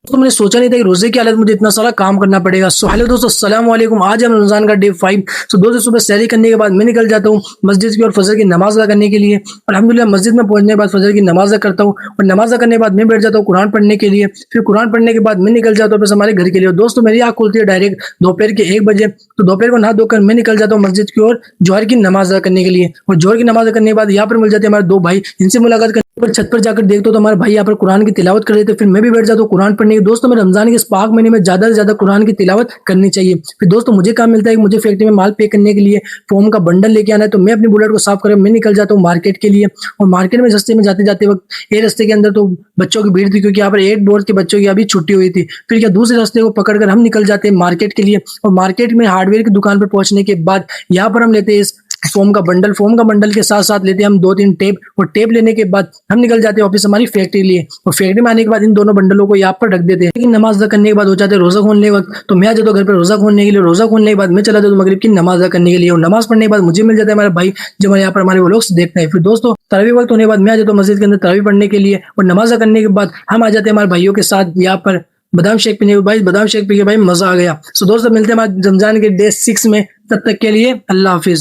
तो मैंने सोचा नहीं था कि रोजे की हालत मुझे इतना सारा काम करना पड़ेगा। सो हेलो दोस्तों, अस्सलाम वालेकुम। आज हम रमजान का डे 5। सो दोस्तों, सुबह सहरी करने के बाद मैं निकल जाता हूँ मस्जिद की और फजर की नमाज अदा करने के लिए। अल्हम्दुलिल्लाह मस्जिद में पहुंचने के बाद फजर की नमाज अदा करता हूँ और नमाज अदा करने के बाद मैं बैठ जाता हूँ कुरान पढ़ने के लिए। फिर कुरान पढ़ने के बाद मैं निकल जाता हूँ बस हमारे घर के लिए। और दोस्तों, मेरी आँख खुलती है डायरेक्ट दोपहर के 1 बजे। तो दोपहर को नहा धोकर मैं निकल जाता हूँ मस्जिद की ओर जोहर की नमाज अदा करने के लिए। और जोहर की नमाज अदा करने के बाद यहाँ पर मिल जाते हैं हमारे 2 भाई, इनसे मुलाकात पर छत पर जाकर देखते हो तो हमारे भाई यहाँ पर कुरान की तिलावत कर रहे थे। फिर मैं भी बैठ जाता हूँ कुरान पढ़ने की। दोस्तों, मैं रमजान के इस पाक महीने में ज्यादा से ज्यादा कुरान की तिलावत करनी चाहिए। फिर दोस्तों, मुझे काम मिलता है कि मुझे फैक्ट्री में माल पे करने के लिए फोम का बंडल लेके आना है। तो मैं अपनी बुलेट को साफ कर मैं निकल जाता हूँ मार्केट के लिए। और मार्केट में रास्ते में जाते जाते वक्त एक रास्ते के अंदर तो बच्चों की भीड़ थी, क्योंकि यहाँ पर 8 बोर्ड के बच्चों की अभी छुट्टी हुई थी। फिर क्या दूसरे रास्ते को पकड़कर हम निकल जाते हैं मार्केट के लिए। और मार्केट में हार्डवेयर की दुकान पर पहुंचने के बाद यहाँ पर हम लेते हैं इस फोम का बंडल के साथ साथ लेते हैं हम 2-3 टेप। और टेप लेने के बाद हम निकल जाते हैं ऑफिस हमारी फैक्ट्री लिए। और फैक्ट्री में आने के बाद इन दोनों बंडलों को यहाँ पर रख देते हैं। लेकिन नमाज अदा करने के बाद हो जाते हैं रोजा खोलने के वक्त। तो मैं आ जाता हूँ घर पर रोजा खोलने के लिए। रोजा खोलने के बाद मैं चला जाता हूँ मगरिब की नमाज अदा करने के लिए। और नमाज पढ़ने के बाद मुझे मिल जाता है हमारे भाई, जो हमारे यहाँ पर हमारे व्लॉग्स देखते हैं। फिर दोस्तों, तरावी वक्त होने के बाद मैं आ जाता हूँ मस्जिद के अंदर तरावी पढ़ने के लिए। और नमाज अदा करने के बाद हम आ जाते हैं हमारे भाइयों के साथ यहाँ पर बादाम शेक पीने। भाई बादाम शेक पी के भाई मजा आ गया। सो दोस्तों, मिलते हैं हमारे रमजान के डे 6 में। तब तक के लिए अल्लाह हाफिज।